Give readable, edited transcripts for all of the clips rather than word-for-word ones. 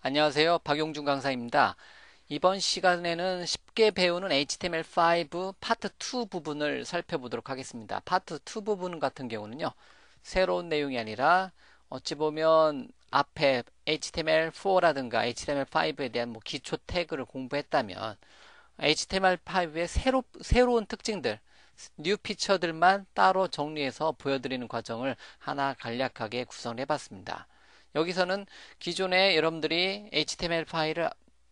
안녕하세요. 박용준 강사입니다. 이번 시간에는 쉽게 배우는 HTML5 파트 2 부분을 살펴보도록 하겠습니다. 파트 2 부분 같은 경우는요, 새로운 내용이 아니라 어찌 보면 앞에 HTML4라든가 HTML5에 대한 기초 태그를 공부했다면 HTML5의 새로운 특징들, 뉴 피처들만 따로 정리해서 보여드리는 과정을 하나 간략하게 구성해 봤습니다. 여기서는 기존에 여러분들이 HTML 파일을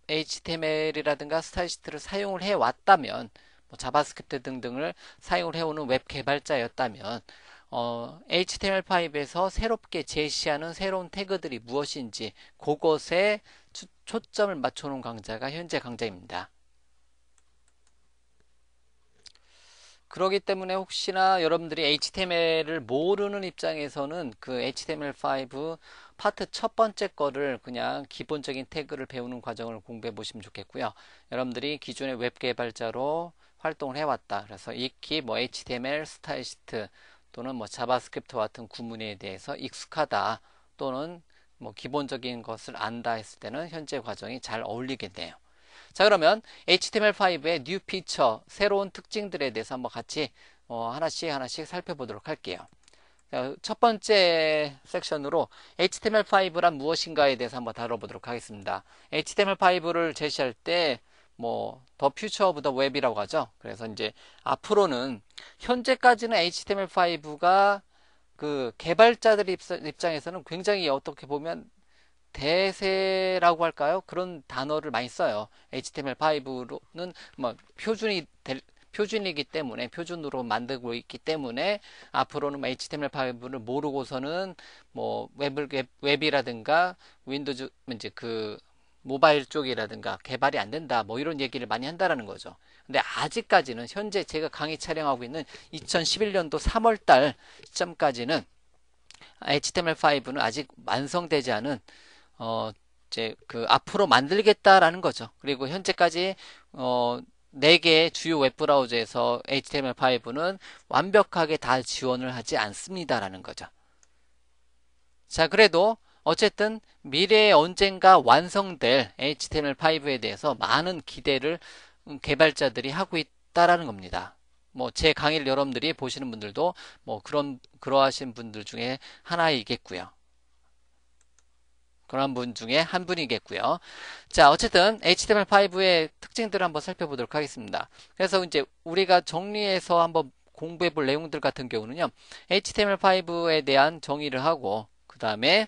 HTML이라든가 스타일시트를 사용을 해 왔다면 자바스크립트 등등을 사용을 해오는 웹 개발자였다면 HTML5에서 새롭게 제시하는 새로운 태그들이 무엇인지 그것에 초점을 맞춰놓은 강좌가 현재 강좌입니다. 그렇기 때문에 혹시나 여러분들이 HTML을 모르는 입장에서는 그 HTML5 파트 첫 번째 거를 그냥 기본적인 태그를 배우는 과정을 공부해 보시면 좋겠고요. 여러분들이 기존의 웹 개발자로 활동을 해왔다. 그래서 익히 HTML, 스타일시트 또는 자바스크립트 같은 구문에 대해서 익숙하다 또는 기본적인 것을 안다 했을 때는 현재 과정이 잘 어울리겠네요. 자, 그러면 HTML5의 뉴 피처, 새로운 특징들에 대해서 한번 같이 하나씩 살펴보도록 할게요. 자, 첫 번째 섹션으로 HTML5란 무엇인가에 대해서 한번 다뤄보도록 하겠습니다. HTML5를 제시할 때 더 퓨처 오브 더 웹이라고 하죠. 그래서 이제 앞으로는 현재까지는 HTML5가 그 개발자들 입장에서는 굉장히 어떻게 보면 대세라고 할까요? 그런 단어를 많이 써요. HTML5는 표준이기 때문에 표준으로 만들고 있기 때문에 앞으로는 HTML5를 모르고서는 웹이라든가 윈도우즈 이제 그 모바일 쪽이라든가 개발이 안 된다 이런 얘기를 많이 한다라는 거죠. 근데 아직까지는 현재 제가 강의 촬영하고 있는 2011년도 3월달 시점까지는 HTML5는 아직 완성되지 않은 이제 앞으로 만들겠다라는 거죠. 그리고 현재까지 4개의 주요 웹브라우저에서 HTML5는 완벽하게 다 지원을 하지 않습니다라는 거죠. 자, 그래도 어쨌든 미래에 언젠가 완성될 HTML5에 대해서 많은 기대를 개발자들이 하고 있다라는 겁니다. 제 강의를 여러분들이 보시는 분들도 그러하신 분들 중에 하나이겠고요. 그런 분 중에 한 분이겠고요. 자, 어쨌든 HTML5의 특징들을 한번 살펴보도록 하겠습니다. 그래서 이제 우리가 정리해서 한번 공부해 볼 내용들 같은 경우는요. HTML5에 대한 정의를 하고 그 다음에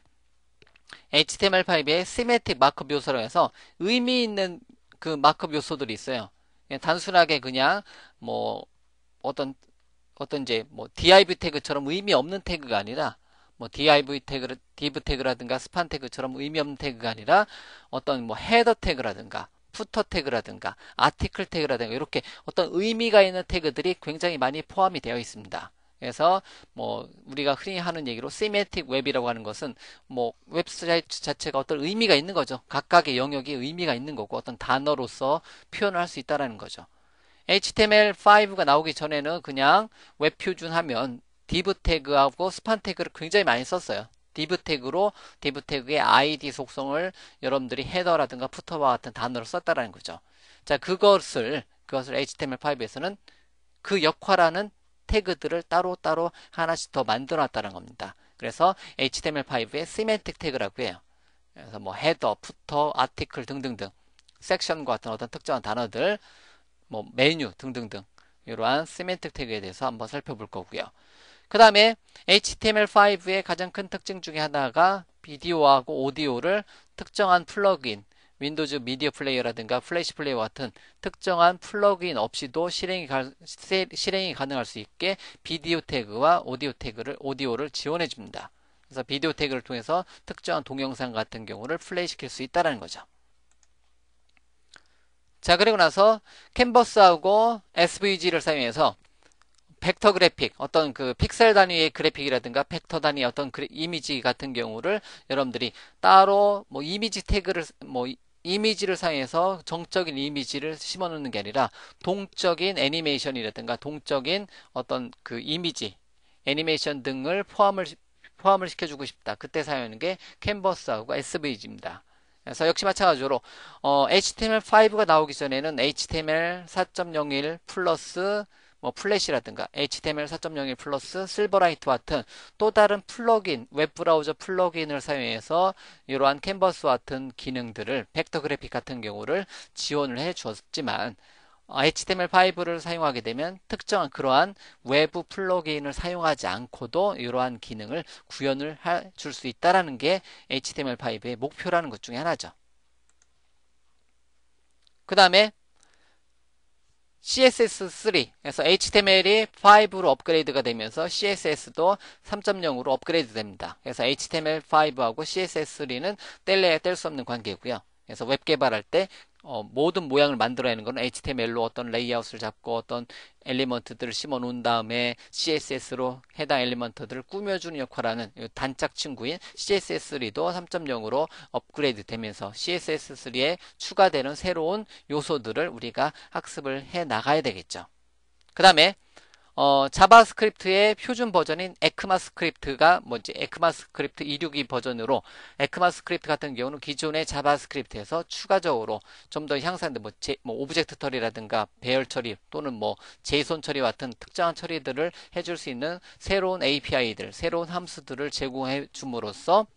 HTML5의 시메틱 마크업 요소로 해서 의미 있는 그 마크업 요소들이 있어요. 그냥 단순하게 그냥 어떤 이제 div 태그처럼 의미 없는 태그가 아니라 div 태그라든가 스판 태그처럼 의미 없는 태그가 아니라 어떤 헤더 태그라든가 푸터 태그라든가 아티클 태그라든가 이렇게 어떤 의미가 있는 태그들이 굉장히 많이 포함이 되어 있습니다. 그래서 우리가 흔히 하는 얘기로 시메틱 웹이라고 하는 것은 웹사이트 자체가 어떤 의미가 있는 거죠. 각각의 영역이 의미가 있는 거고 어떤 단어로서 표현을 할 수 있다라는 거죠. HTML5가 나오기 전에는 그냥 웹 표준 하면 div 태그하고 스판 태그를 굉장히 많이 썼어요. div 태그의 id 속성을 여러분들이 헤더라든가 푸터와 같은 단어로 썼다라는 거죠. 자, 그것을 HTML5에서는 그 역할하는 태그들을 따로따로 하나씩 더 만들어 놨다는 겁니다. 그래서 HTML5의 시멘틱 태그라고 해요. 그래서 헤더, 푸터, 아티클 등등등 섹션과 같은 어떤 특정한 단어들 메뉴 등등등 이러한 시멘틱 태그에 대해서 한번 살펴볼 거고요. 그 다음에 HTML5의 가장 큰 특징 중에 하나가 비디오하고 오디오를 특정한 플러그인 윈도우즈 미디어 플레이어라든가 플래시 플레이어 같은 특정한 플러그인 없이도 실행이 가능할 수 있게 비디오 태그와 오디오를 지원해 줍니다. 그래서 비디오 태그를 통해서 특정한 동영상 같은 경우를 플레이시킬 수 있다는 거죠. 자, 그리고 나서 캔버스하고 SVG를 사용해서 벡터 그래픽, 어떤 그 픽셀 단위의 그래픽이라든가 벡터 단위의 어떤 이미지 같은 경우를 여러분들이 따로 이미지를 사용해서 정적인 이미지를 심어 놓는 게 아니라 동적인 애니메이션이라든가 동적인 어떤 그 이미지, 애니메이션 등을 포함을 시켜주고 싶다. 그때 사용하는 게 캔버스하고 SVG입니다. 그래서 역시 마찬가지로 HTML5가 나오기 전에는 HTML 4.01 플러스 뭐 플래시라든가 HTML 4.01 플러스 실버라이트와 같은 또 다른 플러그인, 웹브라우저 플러그인을 사용해서 이러한 캔버스와 같은 기능들을 벡터 그래픽 같은 경우를 지원을 해 주었지만 HTML5를 사용하게 되면 특정한 그러한 외부 플러그인을 사용하지 않고도 이러한 기능을 구현을 줄 수 있다는 게 HTML5의 목표라는 것 중에 하나죠. 그 다음에 CSS3, 그래서 HTML이 5로 업그레이드가 되면서 CSS도 3.0으로 업그레이드 됩니다. 그래서 HTML5하고 CSS3는 뗄래야 뗄 수 없는 관계고요. 그래서 웹 개발할 때 모든 모양을 만들어내는 것은 HTML로 어떤 레이아웃을 잡고 어떤 엘리먼트들을 심어 놓은 다음에 CSS로 해당 엘리먼트들을 꾸며주는 역할하는 단짝 친구인 CSS3도 3.0으로 업그레이드 되면서 CSS3에 추가되는 새로운 요소들을 우리가 학습을 해 나가야 되겠죠. 그 다음에 자바스크립트의 표준 버전인 에크마스크립트가 뭔지 에크마스크립트 262 버전으로 에크마스크립트 같은 경우는 기존의 자바스크립트에서 추가적으로 좀 더 향상된 뭐 오브젝트 처리라든가 배열 처리 또는 뭐 제이손 처리 같은 특정한 처리들을 해줄 수 있는 새로운 API들, 새로운 함수들을 제공해 줌으로써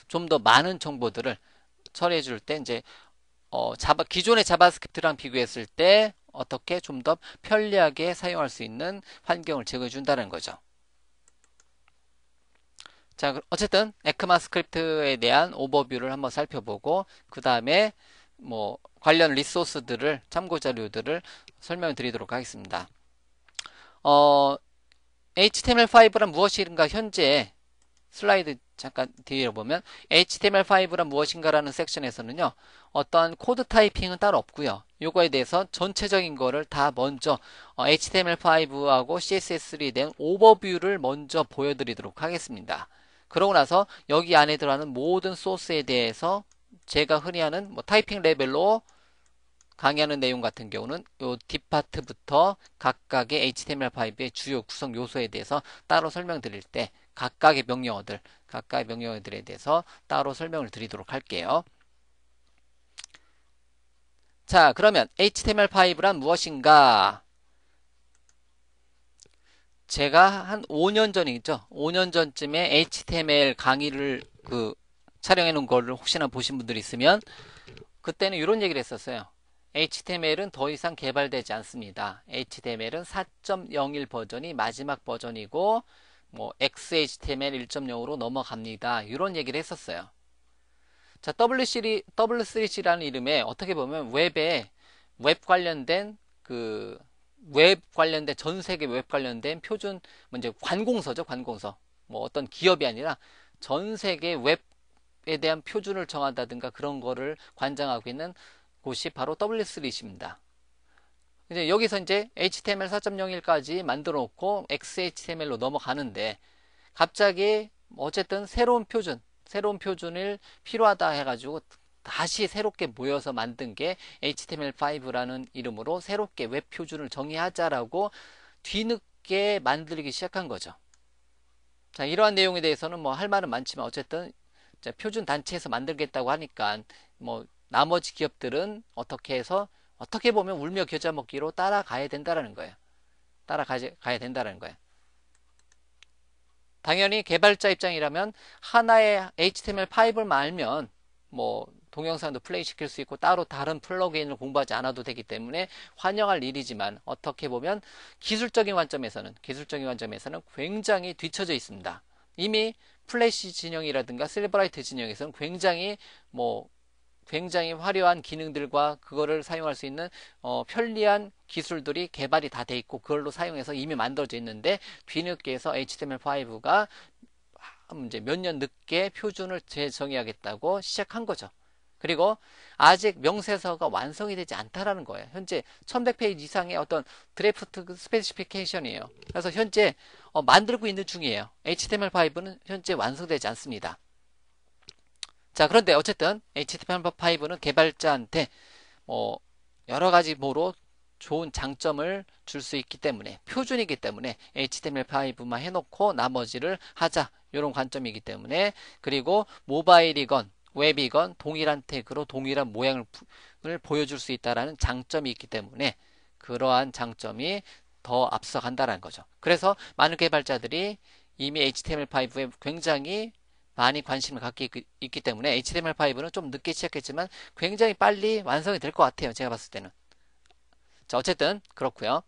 좀 더 많은 정보들을 처리해 줄 때 이제 기존의 자바스크립트랑 비교했을 때 어떻게 좀 더 편리하게 사용할 수 있는 환경을 제공해 준다는 거죠. 자, 어쨌든 에크마스크립트에 대한 오버뷰를 한번 살펴보고 그 다음에 뭐 관련 리소스들을 참고 자료들을 설명을 드리도록 하겠습니다. HTML5란 무엇인가 현재 슬라이드 잠깐 뒤에 보면 HTML5란 무엇인가라는 섹션에서는요. 어떠한 코드 타이핑은 따로 없고요. 요거에 대해서 전체적인 거를 다 먼저 HTML5하고 CSS3에 대한 오버뷰를 먼저 보여드리도록 하겠습니다. 그러고 나서 여기 안에 들어가는 모든 소스에 대해서 제가 흔히 하는 뭐 타이핑 레벨로 강의하는 내용 같은 경우는 요 뒷파트부터 각각의 HTML5의 주요 구성 요소에 대해서 따로 설명드릴 때 각각의 명령어들에 대해서 따로 설명을 드리도록 할게요. 자, 그러면 HTML5란 무엇인가? 제가 한 5년 전이죠. 5년 전쯤에 HTML 강의를 촬영해 놓은 거를 혹시나 보신 분들이 있으면 그때는 이런 얘기를 했었어요. HTML은 더 이상 개발되지 않습니다. HTML은 4.01 버전이 마지막 버전이고 뭐 XHTML 1.0으로 넘어갑니다. 이런 얘기를 했었어요. 자, W3C라는 이름에 어떻게 보면 웹 관련된 전 세계 웹 관련된 표준 이제 관공서죠. 관공서. 뭐 어떤 기업이 아니라 전 세계 웹에 대한 표준을 정한다든가 그런 거를 관장하고 있는 곳이 바로 W3C입니다. 이제 여기서 이제 HTML 4.01까지 만들어 놓고 XHTML로 넘어가는데 갑자기 어쨌든 새로운 표준을 필요하다 해가지고 다시 새롭게 모여서 만든 게 HTML5라는 이름으로 새롭게 웹 표준을 정의하자라고 뒤늦게 만들기 시작한 거죠. 자, 이러한 내용에 대해서는 뭐 할 말은 많지만 어쨌든 표준 단체에서 만들겠다고 하니까 뭐 나머지 기업들은 어떻게 보면 울며 겨자 먹기로 따라가야 된다는 거예요. 따라가야 된다는 거예요. 당연히 개발자 입장이라면 하나의 HTML5를 알면 뭐 동영상도 플레이 시킬 수 있고 따로 다른 플러그인을 공부하지 않아도 되기 때문에 환영할 일이지만 어떻게 보면 기술적인 관점에서는 굉장히 뒤처져 있습니다. 이미 플래시 진영이라든가 실버라이트 진영에서는 굉장히 화려한 기능들과 그거를 사용할 수 있는 편리한 기술들이 개발이 다 돼 있고 그걸로 사용해서 이미 만들어져 있는데 뒤늦게 해서 HTML5가 이제 몇 년 늦게 표준을 재정의하겠다고 시작한 거죠. 그리고 아직 명세서가 완성이 되지 않다라는 거예요. 현재 1100페이지 이상의 어떤 드래프트 스페시피케이션이에요. 그래서 현재 만들고 있는 중이에요. HTML5는 현재 완성되지 않습니다. 자, 그런데 어쨌든 HTML5는 개발자한테 여러 가지 좋은 장점을 줄 수 있기 때문에 표준이기 때문에 HTML5만 해놓고 나머지를 하자 이런 관점이기 때문에 그리고 모바일이건 웹이건 동일한 태그로 동일한 모양을 보여줄 수 있다는 장점이 있기 때문에 그러한 장점이 더 앞서간다는 거죠. 그래서 많은 개발자들이 이미 HTML5에 굉장히 많이 관심을 갖고 있기 때문에 HTML5는 좀 늦게 시작했지만 굉장히 빨리 완성이 될 것 같아요. 제가 봤을 때는. 자, 어쨌든 그렇고요.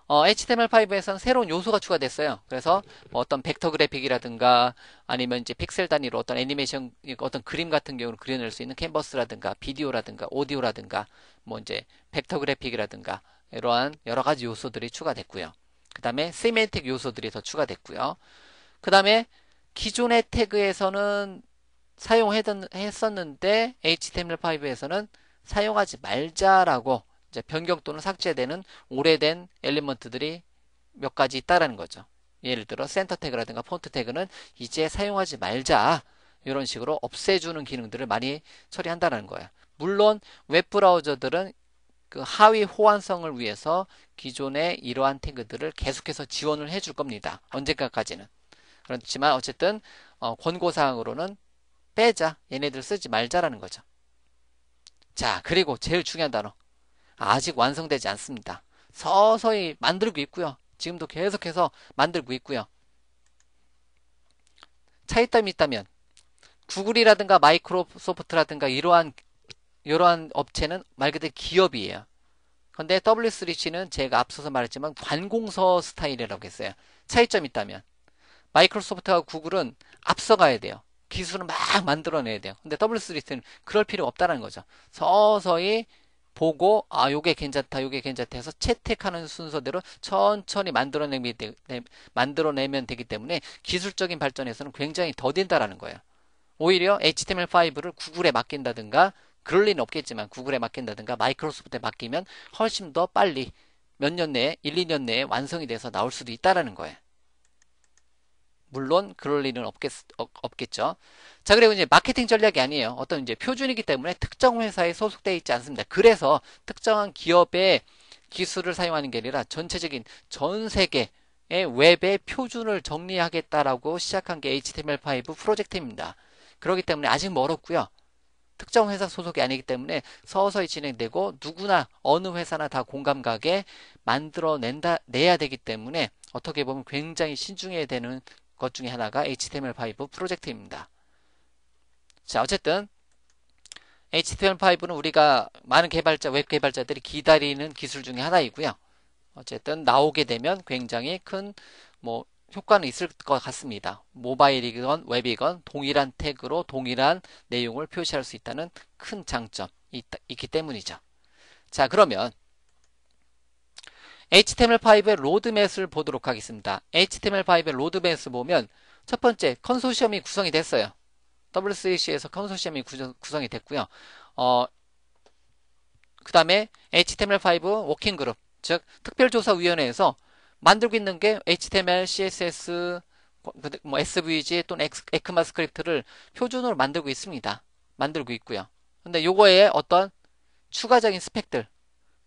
HTML5에서는 새로운 요소가 추가됐어요. 그래서 뭐 어떤 벡터 그래픽이라든가 아니면 이제 픽셀 단위로 어떤 애니메이션, 어떤 그림 같은 경우를 그려낼 수 있는 캔버스라든가 비디오라든가 오디오라든가 뭐 이제 벡터 그래픽이라든가 이러한 여러 가지 요소들이 추가됐고요. 그 다음에 세멘틱 요소들이 더 추가됐고요. 그 다음에 기존의 태그에서는 사용했었는데 HTML5에서는 사용하지 말자라고 이제 변경 또는 삭제되는 오래된 엘리먼트들이 몇 가지 있다라는 거죠. 예를 들어 센터 태그라든가 폰트 태그는 이제 사용하지 말자 이런 식으로 없애주는 기능들을 많이 처리한다는 거예요. 물론 웹브라우저들은 그 하위 호환성을 위해서 기존의 이러한 태그들을 계속해서 지원을 해줄 겁니다. 언젠가까지는. 그렇지만 어쨌든 권고사항으로는 빼자, 얘네들 쓰지 말자라는 거죠. 자, 그리고 제일 중요한 단어, 아직 완성되지 않습니다. 서서히 만들고 있고요. 지금도 계속해서 만들고 있고요. 차이점이 있다면 구글이라든가 마이크로소프트라든가 이러한 업체는 말 그대로 기업이에요. 근데 W3C는 제가 앞서서 말했지만 관공서 스타일이라고 했어요. 차이점이 있다면 마이크로소프트와 구글은 앞서가야 돼요. 기술을 막 만들어내야 돼요. 근데 W3C는 그럴 필요가 없다는 거죠. 서서히 보고 요게 괜찮다 요게 괜찮다 해서 채택하는 순서대로 천천히 만들어내면 되기 때문에 기술적인 발전에서는 굉장히 더딘다라는 거예요. 오히려 HTML5를 구글에 맡긴다든가 그럴 리는 없겠지만 구글에 맡긴다든가 마이크로소프트에 맡기면 훨씬 더 빨리 몇 년 내에 1, 2년 내에 완성이 돼서 나올 수도 있다라는 거예요. 물론 그럴 리는 없겠죠. 자, 그리고 이제 마케팅 전략이 아니에요. 어떤 이제 표준이기 때문에 특정 회사에 소속되어 있지 않습니다. 그래서 특정한 기업의 기술을 사용하는 게 아니라 전체적인 전 세계의 웹의 표준을 정리하겠다라고 시작한 게 HTML5 프로젝트입니다. 그렇기 때문에 아직 멀었고요. 특정 회사 소속이 아니기 때문에 서서히 진행되고 누구나 어느 회사나 다 공감 가게 내야 되기 때문에 어떻게 보면 굉장히 신중해야 되는 것 중에 하나가 HTML5 프로젝트입니다. 자, 어쨌든 HTML5는 우리가 많은 웹 개발자들이 기다리는 기술 중에 하나이고요. 어쨌든 나오게 되면 굉장히 큰 효과는 있을 것 같습니다. 모바일이건 웹이건 동일한 태그로 동일한 내용을 표시할 수 있다는 큰 장점이 있기 때문이죠. 자, 그러면 HTML5의 로드맵을 보도록 하겠습니다. HTML5의 로드맵을 보면 첫 번째 컨소시엄이 구성이 됐어요. W3C에서 컨소시엄이 구성이 됐고요. 그 다음에 HTML5 워킹그룹, 즉 특별조사위원회에서 만들고 있는 게 HTML, CSS, SVG 또는 에크마스크립트를 표준으로 만들고 있습니다. 만들고 있고요. 근데 요거에 어떤 추가적인 스펙들,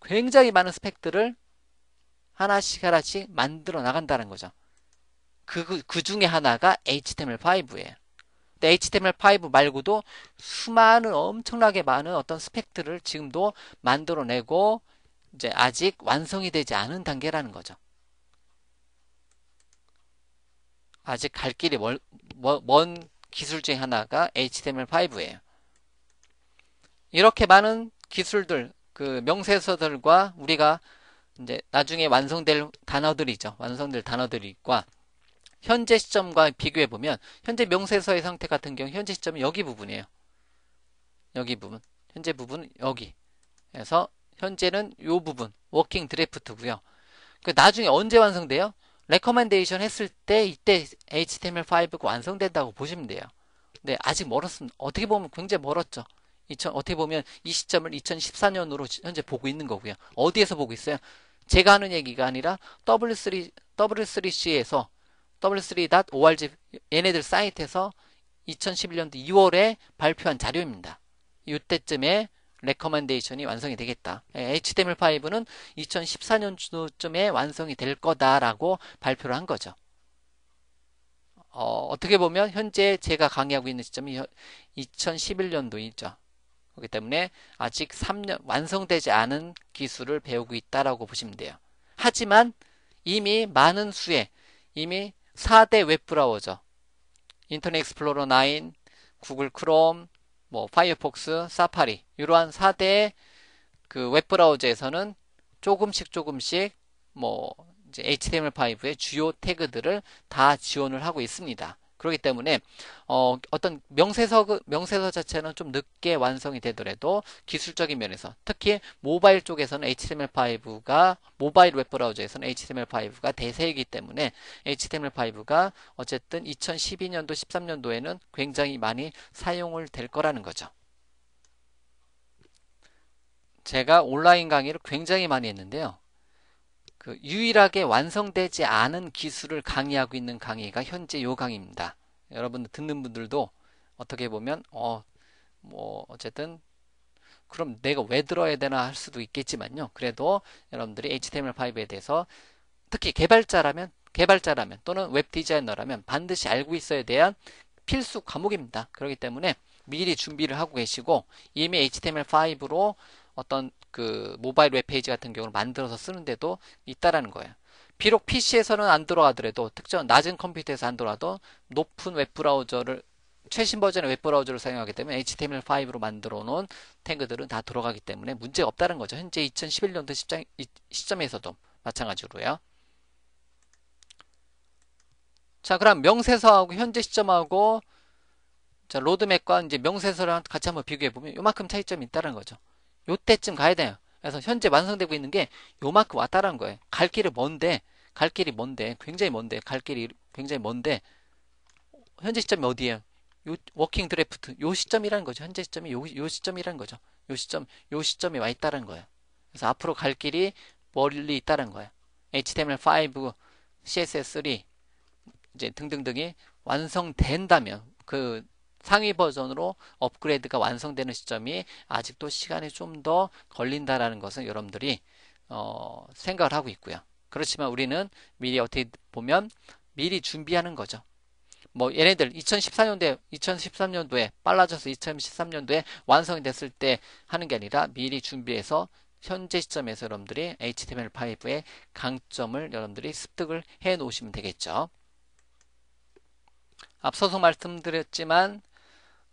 굉장히 많은 스펙들을 하나씩 만들어 나간다는 거죠. 그 중에 하나가 HTML5예요. 근데 HTML5 말고도 수많은 엄청나게 많은 어떤 스펙들을 지금도 만들어내고 이제 아직 완성이 되지 않은 단계라는 거죠. 아직 갈 길이 먼 기술 중에 하나가 HTML5예요. 이렇게 많은 기술들, 그 명세서들과 우리가 이제 나중에 완성될 단어들이죠. 완성될 단어들과 현재 시점과 비교해 보면 현재 명세서의 상태 같은 경우 현재 시점은 여기 부분이에요. 여기 부분. 현재 부분은 여기. 그래서 현재는 요 부분 워킹 드래프트고요. 그 나중에 언제 완성돼요? 레커멘데이션 했을 때 이때 HTML5가 완성된다고 보시면 돼요. 근데 아직 멀었습니다. 어떻게 보면 굉장히 멀었죠. 어떻게 보면 이 시점을 2014년으로 현재 보고 있는 거고요. 어디에서 보고 있어요? 제가 하는 얘기가 아니라 W3C에서 w3.org 얘네들 사이트에서 2011년도 2월에 발표한 자료입니다. 이때쯤에 레커멘데이션이 완성이 되겠다. HTML5는 2014년쯤에 완성이 될 거다라고 발표를 한 거죠. 어떻게 보면 현재 제가 강의하고 있는 시점이 2011년도이죠. 그렇기 때문에 아직 3년 완성되지 않은 기술을 배우고 있다라고 보시면 돼요. 하지만 이미 많은 수의 이미 4대 웹브라우저 인터넷 익스플로러 9, 구글 크롬, 뭐 파이어폭스, 사파리 이러한 4대 그 웹브라우저에서는 조금씩 뭐 이제 HTML5의 주요 태그들을 다 지원을 하고 있습니다. 그렇기 때문에 어떤 명세서 자체는 좀 늦게 완성이 되더라도 기술적인 면에서 특히 모바일 쪽에서는 HTML5가 모바일 웹브라우저에서는 HTML5가 대세이기 때문에 HTML5가 어쨌든 2012년도 13년도에는 굉장히 많이 사용을 될 거라는 거죠. 제가 온라인 강의를 굉장히 많이 했는데요. 그 유일하게 완성되지 않은 기술을 강의하고 있는 강의가 현재 요 강의입니다. 여러분들 듣는 분들도 어떻게 보면 뭐 어쨌든 그럼 내가 왜 들어야 되나 할 수도 있겠지만요. 그래도 여러분들이 HTML5에 대해서 특히 개발자라면 또는 웹 디자이너라면 반드시 알고 있어야 대한 필수 과목입니다. 그렇기 때문에 미리 준비를 하고 계시고 이미 HTML5로 어떤 그 모바일 웹페이지 같은 경우를 만들어서 쓰는데도 있다라는 거예요. 비록 PC에서는 안 들어가더라도 특정 낮은 컴퓨터에서 안 들어와도 높은 웹브라우저를 최신 버전의 웹브라우저를 사용하기 때문에 HTML5로 만들어 놓은 태그들은 다 들어가기 때문에 문제가 없다는 거죠. 현재 2011년도 시점에서도 마찬가지로요. 자, 그럼 명세서하고 현재 시점하고 자, 로드맵과 이제 명세서랑 같이 한번 비교해 보면 요만큼 차이점이 있다는 거죠. 요때쯤 가야 돼요. 그래서 현재 완성되고 있는 게 요만큼 왔다라는 거예요. 갈 길이 먼데 굉장히 먼데 현재 시점이 어디예요? 요 워킹 드래프트 요 시점이라는 거죠. 현재 시점이 요 시점이라는 거죠. 요 시점에 와 있다는 거예요. 그래서 앞으로 갈 길이 멀리 있다는 거예요. HTML5, CSS3 이제 등등등이 완성된다면 그 상위 버전으로 업그레이드가 완성되는 시점이 아직도 시간이 좀 더 걸린다라는 것은 여러분들이 생각을 하고 있고요. 그렇지만 우리는 미리 어떻게 보면 미리 준비하는 거죠. 뭐 얘네들 2013년도에 빨라져서 2013년도에 완성이 됐을 때 하는 게 아니라 미리 준비해서 현재 시점에서 여러분들이 HTML5의 강점을 여러분들이 습득을 해 놓으시면 되겠죠. 앞서서 말씀드렸지만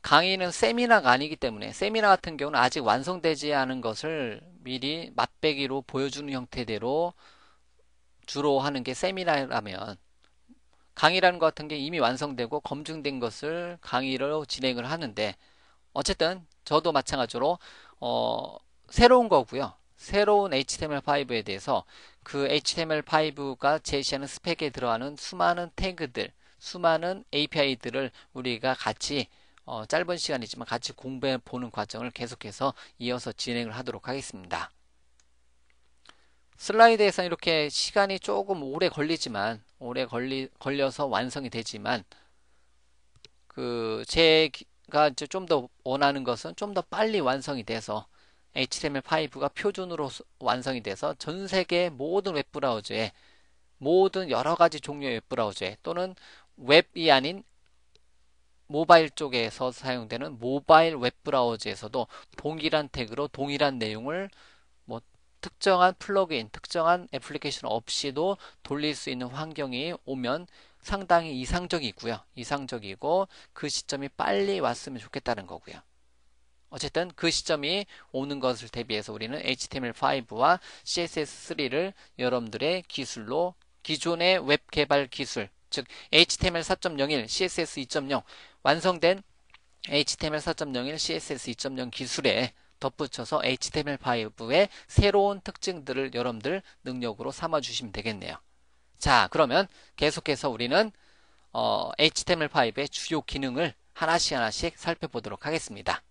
강의는 세미나가 아니기 때문에 세미나 같은 경우는 아직 완성되지 않은 것을 미리 맛배기로 보여주는 형태대로 주로 하는 게 세미나라면 강의라는 것 같은 게 이미 완성되고 검증된 것을 강의로 진행을 하는데 어쨌든 저도 마찬가지로 새로운 거고요. 새로운 HTML5에 대해서 그 HTML5가 제시하는 스펙에 들어가는 수많은 태그들, 수많은 API들을 우리가 같이 짧은 시간이지만 같이 공부해 보는 과정을 계속해서 이어서 진행을 하도록 하겠습니다. 슬라이드에서 이렇게 시간이 조금 오래 걸려서 완성이 되지만 그 제가 이제 좀 더 원하는 것은 좀 더 빨리 완성이 돼서 HTML5가 표준으로 완성이 돼서 전 세계 모든 웹브라우저에 모든 여러 가지 종류의 웹브라우저에 또는 웹이 아닌 모바일 쪽에서 사용되는 모바일 웹브라우저에서도 동일한 태그로 동일한 내용을 뭐 특정한 플러그인, 특정한 애플리케이션 없이도 돌릴 수 있는 환경이 오면 상당히 이상적이고 그 시점이 빨리 왔으면 좋겠다는 거고요. 어쨌든 그 시점이 오는 것을 대비해서 우리는 HTML5와 CSS3를 여러분들의 기술로 기존의 웹 개발 기술, 즉 HTML 4.01, CSS 2.0 완성된 HTML 4.01, CSS 2.0 기술에 덧붙여서 HTML5의 새로운 특징들을 여러분들 능력으로 삼아 주시면 되겠네요. 자, 그러면 계속해서 우리는 HTML5의 주요 기능을 하나씩 살펴보도록 하겠습니다.